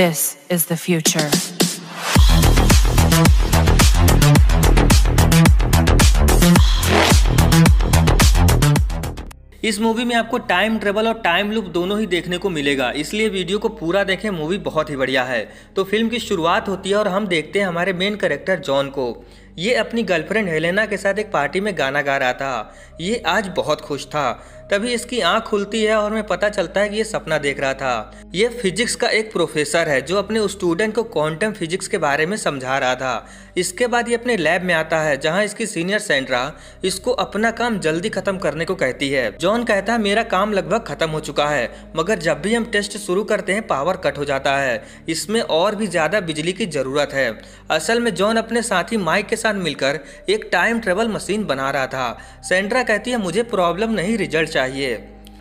This is the future. इस movie में आपको टाइम ट्रेवल और टाइम लूप दोनों ही देखने को मिलेगा, इसलिए वीडियो को पूरा देखें। मूवी बहुत ही बढ़िया है। तो फिल्म की शुरुआत होती है और हम देखते हैं हमारे मेन कैरेक्टर जॉन को। ये अपनी गर्लफ्रेंड हेलेना के साथ एक पार्टी में गाना गा रहा था। ये आज बहुत खुश था। तभी इसकी आंख खुलती है और हमें पता चलता है कि ये सपना देख रहा था। ये फिजिक्स का एक प्रोफेसर है जो अपने स्टूडेंट को क्वांटम फिजिक्स के बारे में समझा रहा था। इसके बाद ये अपने लैब में आता है जहां इसकी सीनियर सेंड्रा इसको अपना काम जल्दी खत्म करने को कहती है। जॉन कहता है मेरा काम लगभग खत्म हो चुका है, मगर जब भी हम टेस्ट शुरू करते हैं पावर कट हो जाता है। इसमें और भी ज्यादा बिजली की जरूरत है। असल में जॉन अपने साथी माइक के साथ मिलकर एक टाइम ट्रेवल मशीन बना रहा था। सेंड्रा कहती है मुझे प्रॉब्लम नहीं, रिजल्ट चाहिए।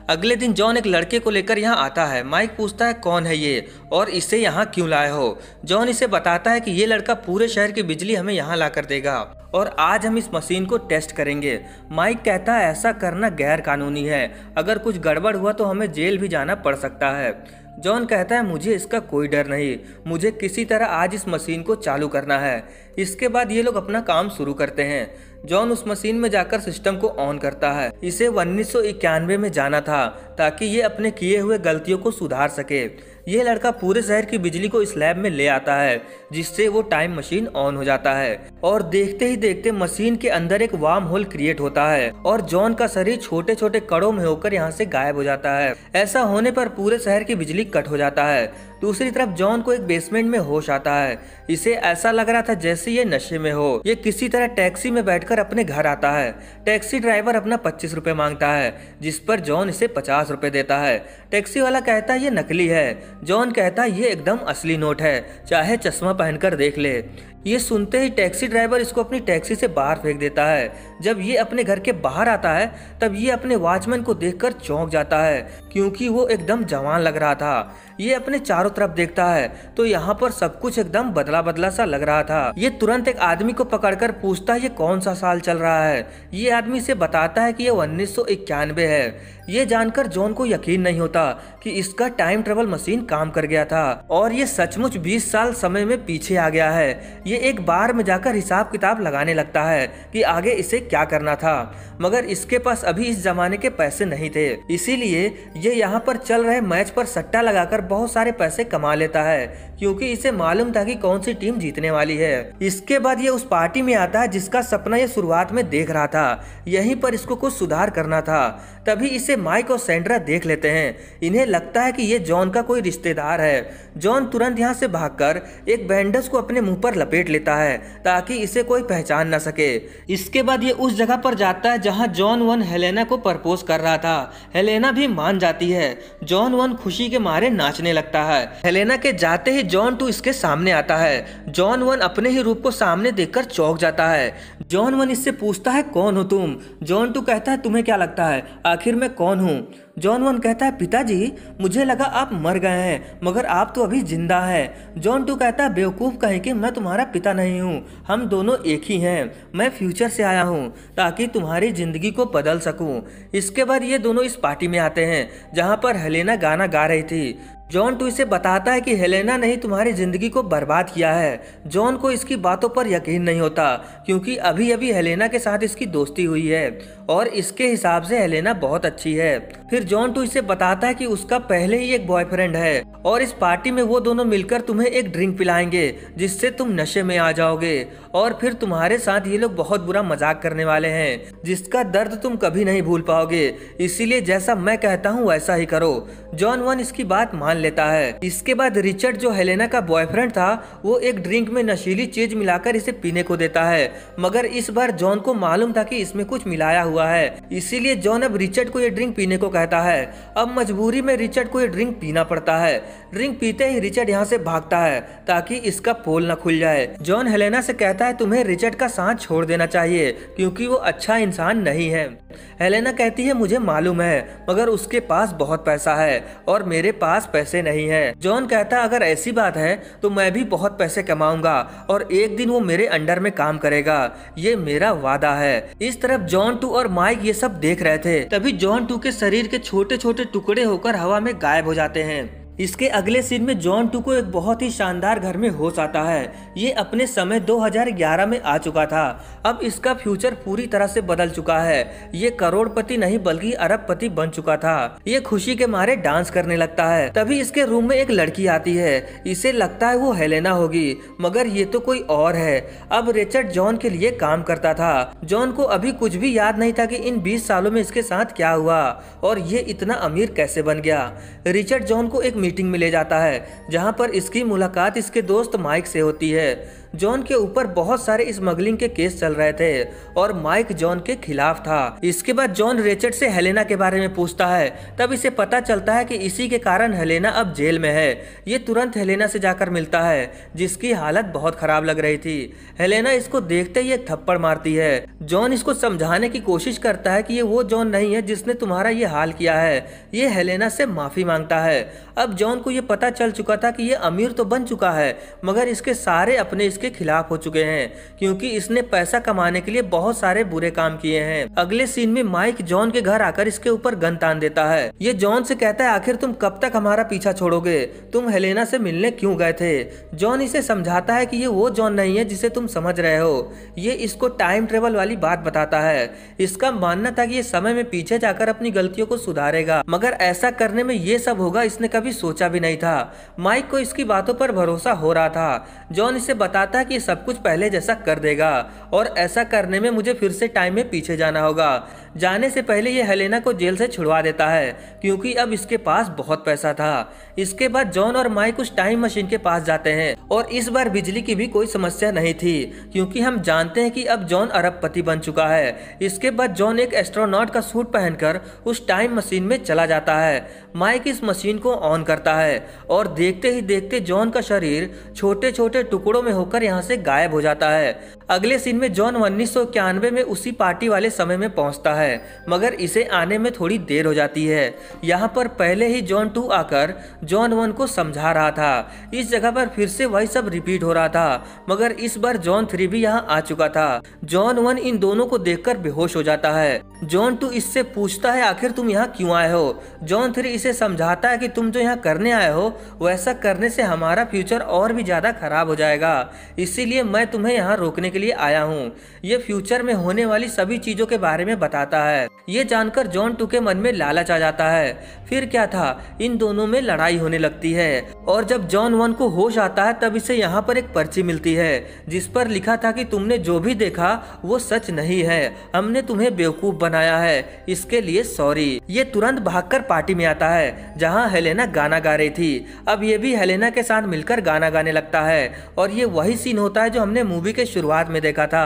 अगले दिन जॉन एक लड़के को लेकर यहाँ आता है। माइक पूछता है कौन है ये और इसे यहाँ क्यों लाए हो। जॉन इसे बताता है कि ये लड़का पूरे शहर की बिजली हमें यहाँ ला कर देगा और आज हम इस मशीन को टेस्ट करेंगे। माइक कहता है ऐसा करना गैर कानूनी है, अगर कुछ गड़बड़ हुआ तो हमें जेल भी जाना पड़ सकता है। जॉन कहता है मुझे इसका कोई डर नहीं, मुझे किसी तरह आज इस मशीन को चालू करना है। इसके बाद ये लोग अपना काम शुरू करते हैं। जॉन उस मशीन में जाकर सिस्टम को ऑन करता है। इसे 1991 में जाना था ताकि ये अपने किए हुए गलतियों को सुधार सके। ये लड़का पूरे शहर की बिजली को इस लैब में ले आता है जिससे वो टाइम मशीन ऑन हो जाता है और देखते ही देखते मशीन के अंदर एक वार्म होल क्रिएट होता है और जॉन का शरीर छोटे छोटे कणों में होकर यहाँ से गायब हो जाता है। ऐसा होने पर पूरे शहर की बिजली कट हो जाता है। दूसरी तरफ जॉन को एक बेसमेंट में होश आता है। इसे ऐसा लग रहा था जैसे ये नशे में हो। ये किसी तरह टैक्सी में बैठकर अपने घर आता है। टैक्सी ड्राइवर अपना 25 रुपए मांगता है, जिस पर जॉन इसे 50 रुपए देता है। टैक्सी वाला कहता है ये नकली है। जॉन कहता है ये एकदम असली नोट है, चाहे चश्मा पहनकर देख ले। ये सुनते ही टैक्सी ड्राइवर इसको अपनी टैक्सी से बाहर फेंक देता है। जब ये अपने घर के बाहर आता है तब ये अपने वॉचमैन को देखकर चौंक जाता है क्योंकि वो एकदम जवान लग रहा था। ये अपने चारों तरफ देखता है तो यहाँ पर सब कुछ एकदम बदला बदला सा लग रहा था। ये तुरंत एक आदमी को पकड़कर पूछता है ये कौन सा साल चल रहा है। ये आदमी से बताता है कि ये 1991 है। ये जानकर जॉन को यकीन नहीं होता कि इसका टाइम ट्रेवल मशीन काम कर गया था और ये सचमुच 20 साल समय में पीछे आ गया है। ये एक बार में जाकर हिसाब किताब लगाने लगता है कि आगे इसे क्या करना था, मगर इसके पास अभी इस जमाने के पैसे नहीं थे। इसीलिए ये यहाँ पर चल रहे मैच पर सट्टा लगाकर बहुत सारे पैसे कमा लेता है क्योंकि इसे मालूम था कि कौन सी टीम जीतने वाली है। इसके बाद ये उस पार्टी में आता है जिसका सपना ये शुरुआत में देख रहा था। यहीं पर इसको कुछ सुधार करना था। तभी इसे माइक और सेंड्रा देख लेते हैं। इन्हें लगता है कि ये जॉन का कोई रिश्तेदार है। जॉन तुरंत यहाँ से भागकर एक बैंडेज को अपने मुंह पर लपेट लेता है ताकि इसे कोई पहचान न सके। इसके बाद ये उस जगह पर जाता है जहाँ जॉन वन हेलेना को प्रपोज कर रहा था। हेलेना भी मान जाती है। जॉन वन खुशी के मारे नाचने लगता है। हेलेना के जाते ही जॉन टू इसके सामने आता है। जॉन वन अपने ही रूप को सामने देखकर चौंक जाता है। जॉन वन इससे पूछता है कौन हो तुम। जॉन टू कहता है तुम्हें क्या लगता है आखिर मैं कौन हूँ। जॉन वन कहता है पिताजी मुझे लगा आप मर गए हैं, मगर आप तो अभी जिंदा हैं। जॉन टू कहता है बेवकूफ़ कहीं कि मैं तुम्हारा पिता नहीं हूँ, हम दोनों एक ही हैं। मैं फ्यूचर से आया हूँ ताकि तुम्हारी जिंदगी को बदल सकूँ। इसके बाद ये दोनों इस पार्टी में आते हैं जहाँ पर हेलेना गाना गा रही थी। जॉन टू इसे बताता है कि हेलेना ने ही तुम्हारी जिंदगी को बर्बाद किया है। जॉन को इसकी बातों पर यकीन नहीं होता क्योंकि अभी अभी हेलेना के साथ इसकी दोस्ती हुई है और इसके हिसाब से हेलेना बहुत अच्छी है। फिर जॉन टू इसे बताता है कि उसका पहले ही एक बॉयफ्रेंड है और इस पार्टी में वो दोनों मिलकर तुम्हें एक ड्रिंक पिलाएंगे जिससे तुम नशे में आ जाओगे और फिर तुम्हारे साथ ये लोग बहुत बुरा मजाक करने वाले हैं जिसका दर्द तुम कभी नहीं भूल पाओगे। इसीलिए जैसा मैं कहता हूँ वैसा ही करो। जॉन वन इसकी बात मान लेता है। इसके बाद रिचर्ड जो हेलेना का बॉयफ्रेंड था वो एक ड्रिंक में नशीली चीज मिलाकर इसे पीने को देता है, मगर इस बार जॉन को मालूम था कि इसमें कुछ मिलाया हुआ है। इसीलिए जॉन अब रिचर्ड को ये ड्रिंक पीने को कहता है। अब मजबूरी में रिचर्ड को ये ड्रिंक पीना पड़ता है। ड्रिंक पीते ही रिचर्ड यहाँ से भागता है ताकि इसका पोल न खुल जाए। जॉन हेलेना से कहता है तुम्हें रिचर्ड का साथ छोड़ देना चाहिए क्योंकि वो अच्छा इंसान नहीं है। हेलेना कहती है मुझे मालूम है, मगर उसके पास बहुत पैसा है और मेरे पास पैसे नहीं है। जॉन कहता अगर ऐसी बात है तो मैं भी बहुत पैसे कमाऊंगा और एक दिन वो मेरे अंडर में काम करेगा, ये मेरा वादा है। इस तरफ जॉन टू और माइक ये सब देख रहे थे। तभी जॉन टू के शरीर के छोटे छोटे टुकड़े होकर हवा में गायब हो जाते हैं। इसके अगले सीन में जॉन 2 को एक बहुत ही शानदार घर में होश आता है। ये अपने समय 2011 में आ चुका था। अब इसका फ्यूचर पूरी तरह से बदल चुका है। ये करोड़पति नहीं बल्कि अरबपति बन चुका था। ये खुशी के मारे डांस करने लगता है। तभी इसके रूम में एक लड़की आती है। इसे लगता है वो हेलेना होगी, मगर ये तो कोई और है। अब रिचर्ड जॉन के लिए काम करता था। जॉन को अभी कुछ भी याद नहीं था कि इन 20 सालों में इसके साथ क्या हुआ और ये इतना अमीर कैसे बन गया। रिचर्ड जॉन को एक मीटिंग में ले जाता है जहां पर इसकी मुलाकात इसके दोस्त माइक से होती है। जॉन के ऊपर बहुत सारे स्मगलिंग के केस चल रहे थे और माइक जॉन के खिलाफ था। इसके बाद जॉन रिचर्ड से हेलेना के बारे में पूछता है। तब इसे पता चलता है कि इसी के कारण हेलेना अब जेल में है। ये तुरंत हेलेना से जाकर मिलता है जिसकी हालत बहुत खराब लग रही थी। हेलेना इसको देखते ही एक थप्पड़ मारती है। जॉन इसको समझाने की कोशिश करता है कि ये वो जॉन नहीं है जिसने तुम्हारा ये हाल किया है। ये हेलेना से माफी मांगता है। अब जॉन को ये पता चल चुका था कि ये अमीर तो बन चुका है मगर इसके सारे अपने इसके खिलाफ हो चुके हैं क्योंकि इसने पैसा कमाने के लिए बहुत सारे बुरे काम किए हैं। अगले सीन में माइक जॉन के घर आकर इसके ऊपर गन तान देता है। ये जॉन से कहता है आखिर तुम कब तक हमारा पीछा छोड़ोगे, तुम हेलेना से मिलने क्यों गए थे। जॉन इसे समझाता है कि ये वो जॉन नहीं है जिसे तुम समझ रहे हो। ये इसको टाइम ट्रेवल वाली बात बताता है। इसका मानना था कि ये समय में पीछे जाकर अपनी गलतियों को सुधारेगा मगर ऐसा करने में ये सब होगा इसने कभी सोचा भी नहीं था। माइक को इसकी बातों पर भरोसा हो रहा था। जॉन इसे बताता है कि सब कुछ पहले जैसा कर देगा और ऐसा करने में मुझे फिर से टाइम में पीछे जाना होगा। जाने से पहले ये हेलेना को जेल से छुड़वा देता है क्योंकि अब इसके पास बहुत पैसा था। इसके बाद जॉन और माइक उस टाइम मशीन के पास जाते हैं और इस बार बिजली की भी कोई समस्या नहीं थी क्योंकि हम जानते हैं कि अब जॉन अरबपति बन चुका है। इसके बाद जॉन एक एस्ट्रोनॉट का सूट पहनकर उस टाइम मशीन में चला जाता है। माइक इस मशीन को ऑन करता है और देखते ही देखते जॉन का शरीर छोटे छोटे टुकड़ों में होकर यहाँ से गायब हो जाता है। अगले सीन में जॉन 1991 में उसी पार्टी वाले समय में पहुंचता है मगर इसे आने में थोड़ी देर हो जाती है। यहाँ पर पहले ही जॉन 2 आकर जॉन 1 को समझा रहा था। इस जगह पर फिर से वही सब रिपीट हो रहा था मगर इस बार जॉन 3 भी यहाँ आ चुका था। जॉन 1 इन दोनों को देखकर बेहोश हो जाता है। जॉन 2 इससे पूछता है आखिर तुम यहाँ क्यों आए हो। जॉन 3 इसे समझाता है कि तुम जो यहाँ करने आए हो वैसा करने से हमारा फ्यूचर और भी ज्यादा खराब हो जाएगा, इसीलिए मैं तुम्हें यहाँ रोकने के लिए आया हूँ। ये फ्यूचर में होने वाली सभी चीजों के बारे में बताता है। ये जानकर जॉन 2 के मन में लालच आ जाता है। फिर क्या था, इन दोनों में लड़ाई होने लगती है और जब जॉन 1 को होश आता है तब इसे यहाँ पर एक पर्ची मिलती है जिस पर लिखा था कि तुमने जो भी देखा वो सच नहीं है, हमने तुम्हें बेवकूफ बनाया है, इसके लिए सॉरी। ये तुरंत भागकर पार्टी में आता है जहाँ हेलेना गाना गा रही थी। अब ये भी हेलेना के साथ मिलकर गाना गाने लगता है और ये वही सीन होता है जो हमने मूवी के शुरुआत में देखा था।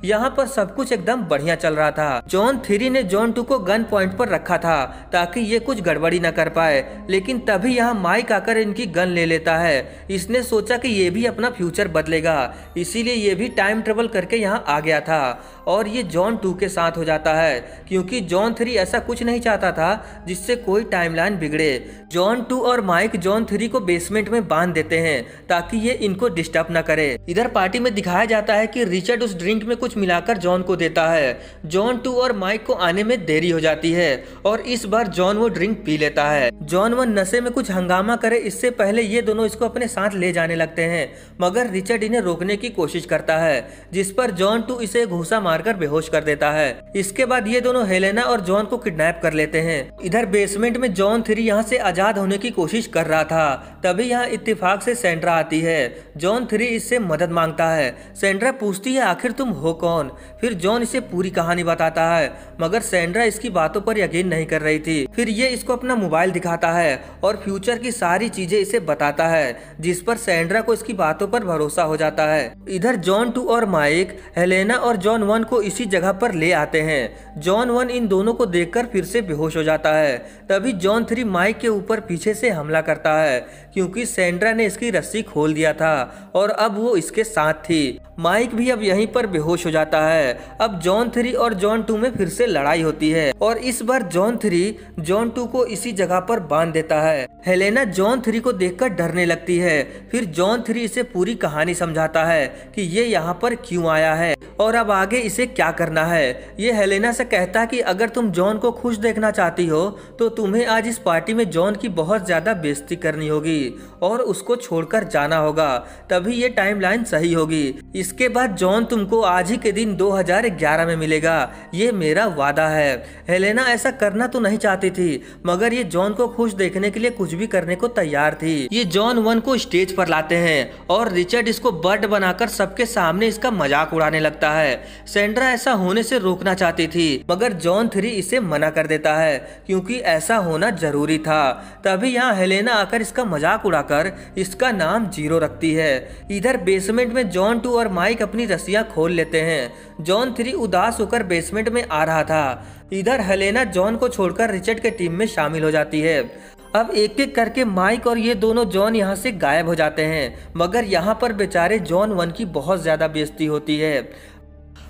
यहाँ पर सब कुछ एकदम बढ़िया चल रहा था। जॉन 3 ने जॉन 2 को गन पॉइंट पर रखा था ताकि ये कुछ गड़बड़ी न कर पाए, लेकिन तभी यहाँ माइक आकर इनकी गन ले लेता है। इसने सोचा कि ये भी अपना फ्यूचर बदलेगा, इसीलिए ये भी टाइम ट्रेवल करके यहाँ आ गया था और ये जॉन 2 के साथ हो जाता है क्योंकि जॉन 3 ऐसा कुछ नहीं चाहता था जिससे कोई टाइमलाइन बिगड़े। जॉन 2 और माइक जॉन 3 को बेसमेंट में बांध देते हैं ताकि ये इनको डिस्टर्ब न करे। इधर पार्टी में दिखाया जाता है कि रिचर्ड उस ड्रिंक में कुछ मिलाकर जॉन को देता है। जॉन 2 और माइक को आने में देरी हो जाती है और इस बार जॉन वो ड्रिंक पी लेता है। जॉन 1 नशे में कुछ हंगामा करे इससे पहले ये दोनों इसको अपने साथ ले जाने लगते हैं मगर रिचर्ड इन्हें रोकने की कोशिश करता है जिस पर जॉन 2 इसे घूंसा मारकर बेहोश कर देता है। इसके बाद ये दोनों हेलेना और जॉन को किडनैप कर लेते हैं। इधर बेसमेंट में जॉन 3 यहाँ से आजाद होने की कोशिश कर रहा था, तभी यहाँ इत्तेफाक से सैंड्रा आती है। जॉन 3 इससे मदद मांगता है। सैंड्रा पूछती है आखिर तुम हो कौन। फिर जॉन इसे पूरी कहानी बताता है मगर सैंड्रा इसकी बातों पर यकीन नहीं कर रही थी। फिर ये इसको अपना मोबाइल दिखाता है और फ्यूचर की सारी चीजें इसे बताता है जिस पर सैंड्रा को इसकी बातों पर भरोसा हो जाता है। इधर जॉन 2 और माइक हेलेना और जॉन 1 को इसी जगह पर ले आते हैं। जॉन 1 इन दोनों को देखकर फिर से बेहोश हो जाता है। तभी जॉन 3 माइक के ऊपर पीछे से हमला करता है क्योंकि सैंड्रा ने इसकी रस्सी खोल दिया था और अब वो इसके साथ थी। माइक भी अब यहीं पर बेहोश हो जाता है। अब जॉन 3 और जॉन 2 में फिर से लड़ाई होती है और इस बार जॉन 3 जॉन 2 को इसी जगह पर बांध देता है। हेलेना जॉन 3 को देखकर डरने लगती है। फिर जॉन 3 इसे पूरी कहानी समझाता है कि ये यहाँ पर क्यों आया है और अब आगे इसे इसे क्या करना है। ये हेलेना से कहता है कि अगर तुम जॉन को खुश देखना चाहती हो तो तुम्हें आज इस पार्टी में जॉन की बहुत ज्यादा बेइज्जती करनी होगी और उसको छोड़कर जाना होगा, तभी ये टाइमलाइन सही होगी। इसके बाद जॉन तुमको आज ही के दिन 2011 में मिलेगा, ये मेरा वादा है। हेलेना ऐसा करना तो नहीं चाहती थी, मगर ये जॉन को खुश देखने के लिए कुछ भी करने को तैयार थी। ये जॉन 1 को स्टेज पर लाते हैं और रिचर्ड इसको बर्ड बनाकर सबके सामने इसका मजाक उड़ाने लगता है। सैंड्रा ऐसा होने से रोकना चाहती थी, मगर जॉन 3 इसे मना कर देता है क्योंकि ऐसा होना जरूरी था। तभी यहाँ हेलेना आकर इसका मजाक उड़ाकर इसका नाम जीरो रखती है। इधर बेसमेंट में जॉन 2 और माइक अपनी रस्सियां खोल लेते हैं। जॉन 3 उदास होकर बेसमेंट में आ रहा था। इधर हेलेना जॉन को छोड़कर रिचर्ड के टीम में शामिल हो जाती है। अब एक एक करके माइक और ये दोनों जॉन यहाँ से गायब हो जाते हैं, मगर यहाँ पर बेचारे जॉन 1 की बहुत ज्यादा बेइज्जती होती है।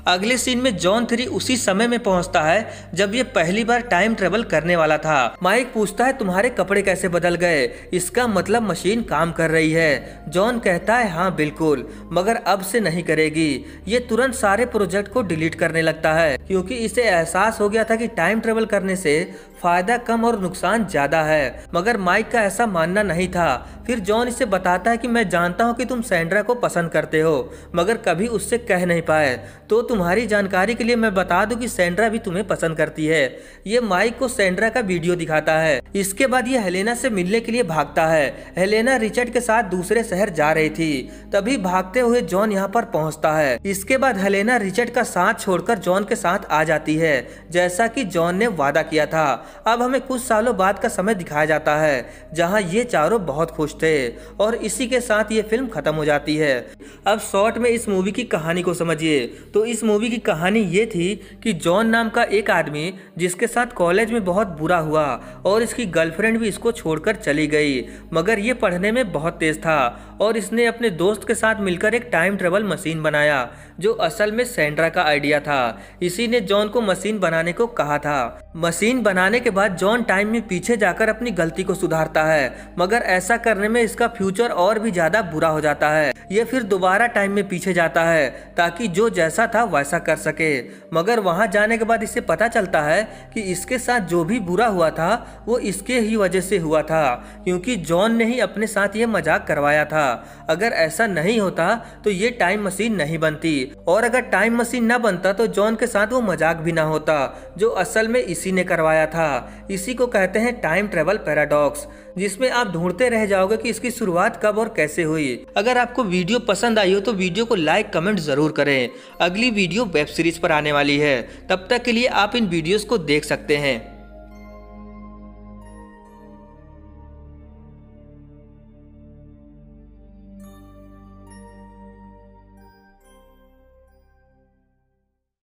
अगले सीन में जॉन 3 उसी समय में पहुंचता है जब ये पहली बार टाइम ट्रेवल करने वाला था। माइक पूछता है तुम्हारे कपड़े कैसे बदल गए, इसका मतलब मशीन काम कर रही है। जॉन कहता है हाँ बिल्कुल, मगर अब से नहीं करेगी। ये तुरंत सारे प्रोजेक्ट को डिलीट करने लगता है क्योंकि इसे एहसास हो गया था कि टाइम ट्रेवल करने से फायदा कम और नुकसान ज्यादा है, मगर माइक का ऐसा मानना नहीं था। फिर जॉन इसे बताता है कि मैं जानता हूँ कि तुम सैंड्रा को पसंद करते हो, मगर कभी उससे कह नहीं पाए। तो तुम्हारी जानकारी के लिए मैं बता दूं कि सैंड्रा भी तुम्हें पसंद करती है। ये माइक को सैंड्रा का वीडियो दिखाता है। इसके बाद ये हेलेना से मिलने के लिए भागता है। हेलेना रिचर्ड के साथ दूसरे शहर जा रही थी, तभी भागते हुए जॉन यहाँ पर पहुँचता है। इसके बाद हेलेना रिचर्ड का साथ छोड़कर जॉन के साथ आ जाती है, जैसा कि जॉन ने वादा किया था। अब हमें कुछ सालों बाद का समय दिखाया जाता है जहां ये चारों बहुत खुश थे और इसी के साथ ये फिल्म खत्म हो जाती है। अब शॉर्ट में इस मूवी की कहानी को समझिए। तो इस मूवी की कहानी ये थी कि जॉन नाम का एक आदमी जिसके साथ कॉलेज में बहुत बुरा हुआ और इसकी गर्लफ्रेंड भी इसको छोड़कर चली गई, मगर ये पढ़ने में बहुत तेज था और इसने अपने दोस्त के साथ मिलकर एक टाइम ट्रेवल मशीन बनाया जो असल में सैंड्रा का आइडिया था। इसी ने जॉन को मशीन बनाने को कहा था। मशीन बनाने के बाद जॉन टाइम में पीछे जाकर अपनी गलती को सुधारता है, मगर ऐसा करने में इसका फ्यूचर और भी ज्यादा बुरा हो जाता है। ये फिर दोबारा टाइम में पीछे जाता है ताकि जो जैसा था वैसा कर सके, मगर वहां जाने के बाद इसे पता चलता है कि इसके साथ जो भी बुरा हुआ था वो इसके ही वजह से हुआ था, क्योंकि जॉन ने ही अपने साथ ये मजाक करवाया था। अगर ऐसा नहीं होता तो ये टाइम मशीन नहीं बनती, और अगर टाइम मशीन न बनता तो जॉन के साथ वो मजाक भी ना होता जो असल में इसी ने करवाया था। इसी को कहते हैं टाइम ट्रेवल पैराडॉक्स, जिसमें आप ढूंढते रह जाओगे कि इसकी शुरुआत कब और कैसे हुई। अगर आपको वीडियो पसंद आई हो तो वीडियो को लाइक कमेंट जरूर करें। अगली वीडियो वेब सीरीज पर आने वाली है, तब तक के लिए आप इन वीडियोस को देख सकते हैं।